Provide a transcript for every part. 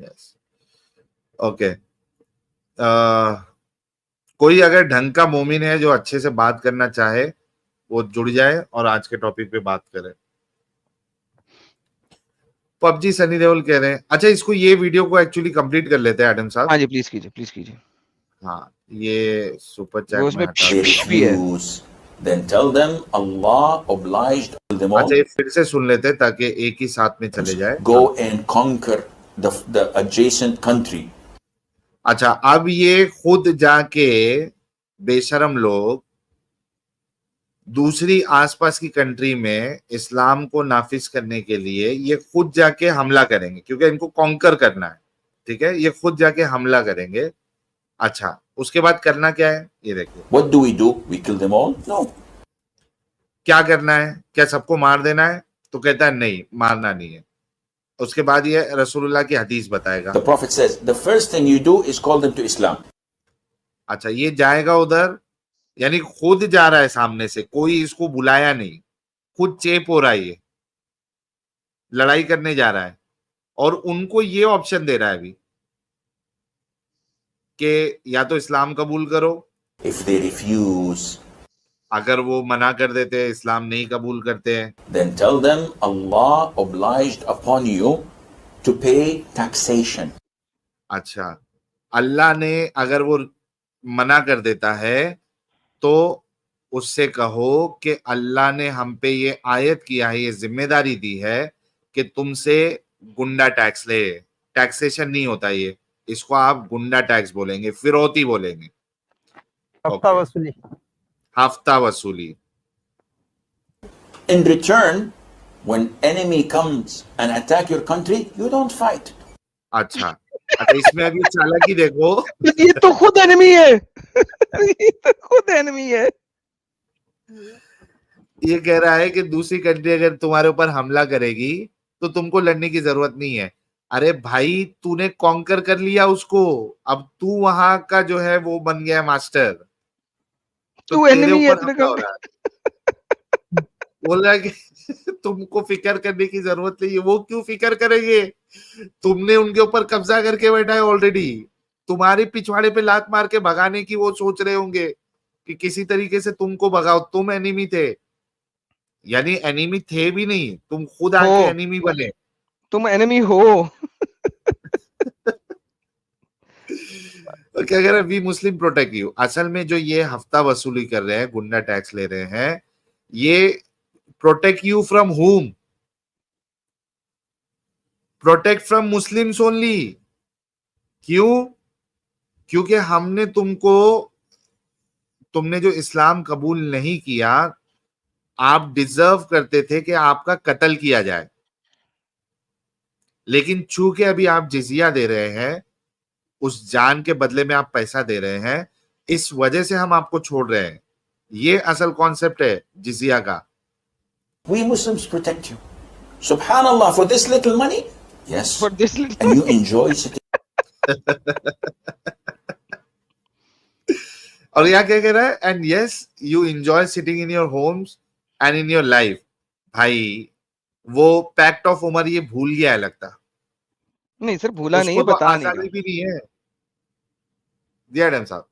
Yes okay. कोई अगर ढंग का मोमिन है जो अच्छे से बात करना चाहे वो जुड़ जाए और आज के टॉपिक पे बात करें। पबजी सनी देओल कह रहे हैं। अच्छा, इसको ये वीडियो को एक्चुअली कंप्लीट कर लेते हैं एडम साहब। हाँ जी, प्लीज कीजिए। हाँ, ये सुपर वो चैट में उसमें हटा भी है। Then tell them Allah obliged them all. अच्छा, ये फिर से सुन लेते हैं ताकि एक ही साथ में चले जाए। Go and conquer the adjacent country. अच्छा, अब ये खुद जाके बेशरम लोग दूसरी आसपास की कंट्री में इस्लाम को नाफिज करने के लिए ये खुद जाके हमला करेंगे, क्योंकि इनको कॉन्कर करना है। ठीक है, ये खुद जाके हमला करेंगे। अच्छा, उसके बाद करना क्या है ये देखिए। What do? We kill them all? No. क्या करना है? क्या सबको मार देना है? तो कहता है नहीं, मारना नहीं है। उसके बाद ये रसूलुल्लाह की हदीस बताएगा। The Prophet says the first thing you do is call them to Islam. अच्छा, ये जाएगा उधर, यानी खुद जा रहा है सामने से, कोई इसको बुलाया नहीं, खुद चेप हो रहा है, ये लड़ाई करने जा रहा है और उनको ये ऑप्शन दे रहा है अभी कि या तो इस्लाम कबूल करो। If they refuse, अगर वो मना कर देते हैं, इस्लाम नहीं कबूल करते हैं, then tell them Allah obliged upon you to pay taxation. अच्छा, अल्लाह ने अगर वो मना कर देता है तो उससे कहो कि अल्लाह ने हम पे ये आयत किया है, ये जिम्मेदारी दी है कि तुमसे गुंडा टैक्स ले। टैक्सेशन नहीं होता ये, इसको आप गुंडा टैक्स बोलेंगे, फिरौती बोलेंगे, हफ्ता वसूली। हफ्ता वसूली। In return, when enemy comes and attack your country, you don't fight. अच्छा, इसमें अभी चालाकी देखो। ये तो खुद एनिमी है। ये तो खुद एनिमी है। ये कह रहा है कि दूसरी कंट्री अगर तुम्हारे ऊपर हमला करेगी तो तुमको लड़ने की जरूरत नहीं है। अरे भाई, तूने कॉन्कर कर लिया उसको, अब तू वहां का जो है वो बन गया मास्टर, तो तेरे ऊपर हमला हो रहा है। बोल रहा है कि तुमको फिक्र करने की जरूरत नहीं है। वो क्यों फिक्र करेंगे? तुमने उनके ऊपर कब्जा करके बैठा है ऑलरेडी। तुम्हारे पिछवाड़े पे लात मार के भगाने की वो सोच रहे होंगे कि किसी तरीके से तुमको भगाओ। तुम एनिमी थे, यानी एनिमी थे भी नहीं, तुम खुद आके एनिमी बने। तुम एनिमी हो। तो क्या कह रहे हैं? We Muslim protect you. असल में जो ये हफ्ता वसूली कर रहे हैं, गुंडा टैक्स ले रहे हैं, ये प्रोटेक्ट यू फ्रॉम हुम? Protect from Muslims only. क्यों? क्योंकि तुमने जो इस्लाम कबूल नहीं किया, आप डिजर्व करते थे कि आपका कत्ल किया जाए, लेकिन चूंकि अभी आप जिजिया दे रहे हैं, उस जान के बदले में आप पैसा दे रहे हैं, इस वजह से हम आपको छोड़ रहे हैं। ये असल कॉन्सेप्ट है जिजिया का। We Muslims protect you. Subhanallah, for this little money? Yes. For this little and you enjoy sitting. और यहाँ क्या कह रहा है? And yes you enjoy sitting in your homes and in your life. भाई, वो पैक्ट ऑफ उमर ये भूल गया है लगता। नहीं सर, भूला नहीं है, तो बता नहीं आजादी भी नहीं है। दिया एडम साहब,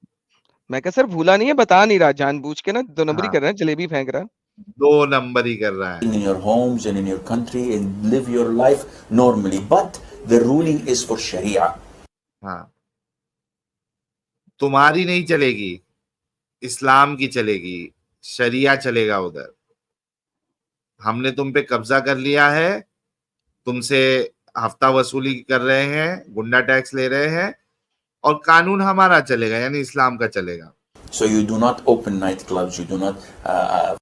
मैं कहा सर भूला नहीं है, बता नहीं रहा, जानबूझ के ना दो नंबरी हाँ, कर रहा है, जलेबी फेंक रहा है। 2 नंबर ही कर रहा है। In your homes and in your country and live your life normally, but the ruling is for Sharia. हाँ, तुम्हारी नहीं चलेगी, इस्लाम की चलेगी, शरिया चलेगा उधर। हमने तुम पे कब्जा कर लिया है, तुमसे हफ्ता वसूली कर रहे हैं, गुंडा टैक्स ले रहे हैं, और कानून हमारा चलेगा, यानी इस्लाम का चलेगा। So you do not open nightclubs, you do not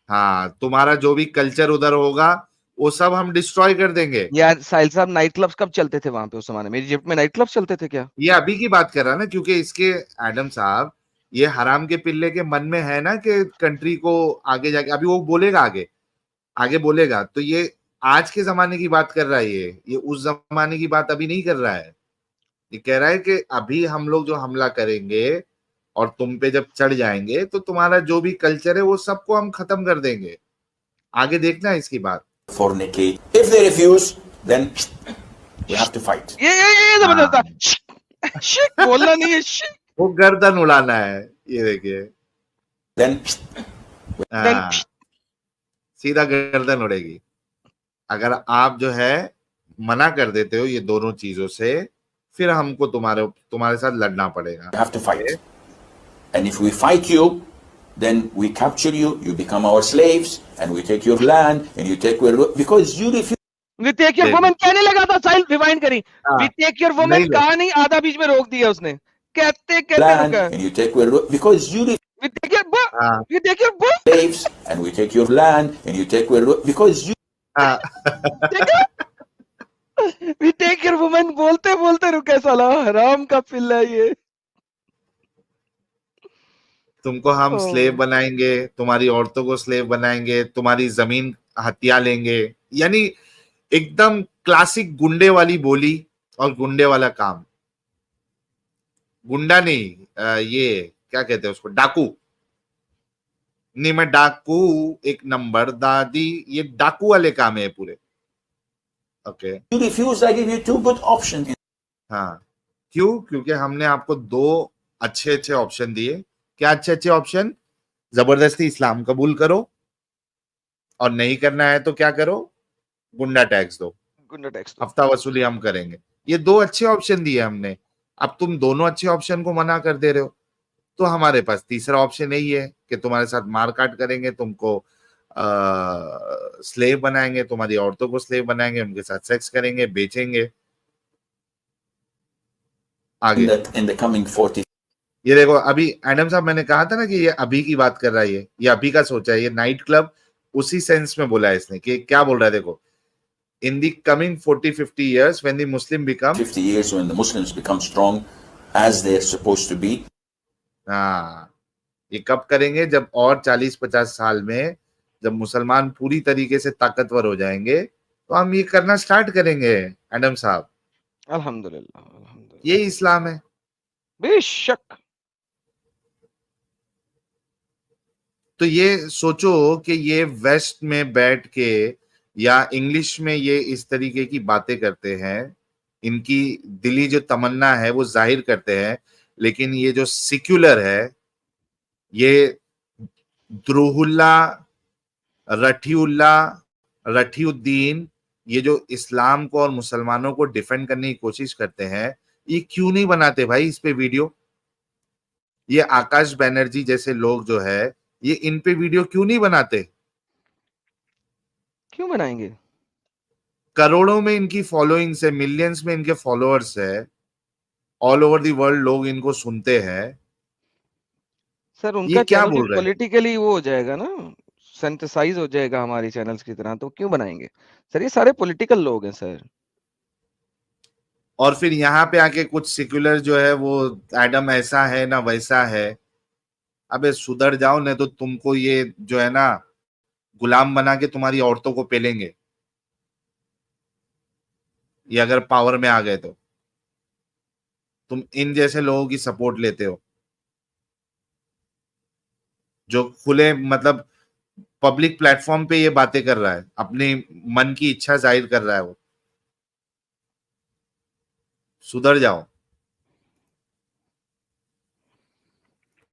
हाँ, तुम्हारा जो भी कल्चर उधर होगा वो सब हम डिस्ट्रॉय कर देंगे। यार साहिल साहब, नाइट क्लब्स कब चलते थे वहां पे उस जमाने में? इजिप्ट में नाइट क्लब्स चलते थे क्या? ये अभी की बात कर रहा है ना, क्योंकि इसके एडम साहब ये हराम के पिल्ले के मन में है ना कि कंट्री को आगे जाके, अभी वो बोलेगा आगे बोलेगा, तो ये आज के जमाने की बात कर रहा है। ये उस जमाने की बात अभी नहीं कर रहा है। ये कह रहा है कि अभी हम लोग जो हमला करेंगे और तुम पे जब चढ़ जाएंगे तो तुम्हारा जो भी कल्चर है वो सबको हम खत्म कर देंगे। आगे देखना है इसकी बात। fornicate. If they refuse, then We have to fight. ये जबरदस्त था। शिक बोलना नहीं है, शिक। वो गर्दन उड़ाना है, ये देखिए। Then हाँ, सीधा गर्दन उड़ेगी। अगर आप जो है मना कर देते हो ये दोनों चीजों से, फिर हमको तुम्हारे साथ लड़ना पड़ेगा। we have to fight. And if we fight you, then we capture you, you become our slaves, and we take your land, and you take where, because you refuse We take your woman कहने लगा था, साइल rewind करी। We take your woman नहीं कहा नहीं, आधा बीच में रोक दिया उसने। कहते land, रुका। and you take where, because you We take your book, हाँ, we take your book, slaves, and we take your land, and you take where, because you हाँ, we take your woman बोलते बोलते रुके साला, हराम का पिल्ला ये। तुमको हम स्लेव बनाएंगे, तुम्हारी औरतों को स्लेव बनाएंगे, तुम्हारी जमीन हथिया लेंगे। यानी एकदम क्लासिक गुंडे वाली बोली और गुंडे वाला काम। गुंडा नहीं, ये क्या कहते हैं उसको, डाकू नहीं, मैं डाकू एक नंबर दादी, ये डाकू वाले काम है पूरे। Okay, refuse, I give you two good options. हाँ, क्यों? क्योंकि हमने आपको दो अच्छे अच्छे ऑप्शन दिए। क्या अच्छे अच्छे ऑप्शन? जबरदस्ती इस्लाम कबूल करो, और नहीं करना है तो क्या करो, गुंडा टैक्स दो, गुंडा टैक्स दो। हफ्ता वसूली हम करेंगे। ये दो अच्छे ऑप्शन दिए हमने। अब तुम दोनों अच्छे ऑप्शन को मना कर दे रहे हो, तो हमारे पास तीसरा ऑप्शन यही है कि तुम्हारे साथ मारकाट करेंगे, तुमको स्लेव बनाएंगे, तुम्हारी औरतों को स्लेव बनाएंगे, उनके साथ सेक्स करेंगे, बेचेंगे। आगे In the coming 40 ये देखो, अभी एडम साहब मैंने कहा था ना कि ये अभी की बात कर रहा है, ये अभी का सोचा है। ये नाइट क्लब उसी सेंस में बोला है इसने कि क्या बोल रहा है, देखो, in the coming 40-50 years when the Muslim become 50 years, when the Muslims become strong as they're supposed to be, हाँ, ये कब करेंगे? जब और 40-50 साल में जब मुसलमान पूरी तरीके से ताकतवर हो जाएंगे, तो हम ये करना स्टार्ट करेंगे। एडम साहब, अल्हम्दुलिल्लाह, अल्हम्दुलिल्लाह। ये इस्लाम है। बेशक। तो ये सोचो कि ये वेस्ट में बैठ के या इंग्लिश में ये इस तरीके की बातें करते हैं, इनकी दिली जो तमन्ना है वो जाहिर करते हैं, लेकिन ये जो सिक्युलर है, ये द्रोहुल्ला, रठीउल्ला, रठीउद्दीन, ये जो इस्लाम को और मुसलमानों को डिफेंड करने की कोशिश करते हैं, ये क्यों नहीं बनाते भाई इस पे वीडियो? ये आकाश बैनर्जी जैसे लोग जो है, ये इन पे वीडियो क्यों नहीं बनाते? क्यों बनाएंगे? करोड़ों में इनकी फॉलोइंग्स है, मिलियंस में इनके फॉलोअर्स है, ऑल ओवर द वर्ल्ड लोग इनको सुनते हैं। सर ये उनका क्या चैनल भी बोल रहे हैं? पॉलिटिकली वो हो जाएगा ना, सिंथेसाइज हो जाएगा हमारी चैनल्स की तरह, तो क्यों बनाएंगे? सर ये सारे पॉलिटिकल लोग हैं सर। और फिर यहाँ पे आके कुछ सेक्युलर जो है वो एडम ऐसा है ना वैसा है। अबे सुधर जाओ, नहीं तो तुमको ये जो है ना गुलाम बना के तुम्हारी औरतों को पेलेंगे, ये अगर पावर में आ गए तो। तुम इन जैसे लोगों की सपोर्ट लेते हो जो खुले मतलब पब्लिक प्लेटफॉर्म पे ये बातें कर रहा है, अपनी मन की इच्छा जाहिर कर रहा है वो। सुधर जाओ।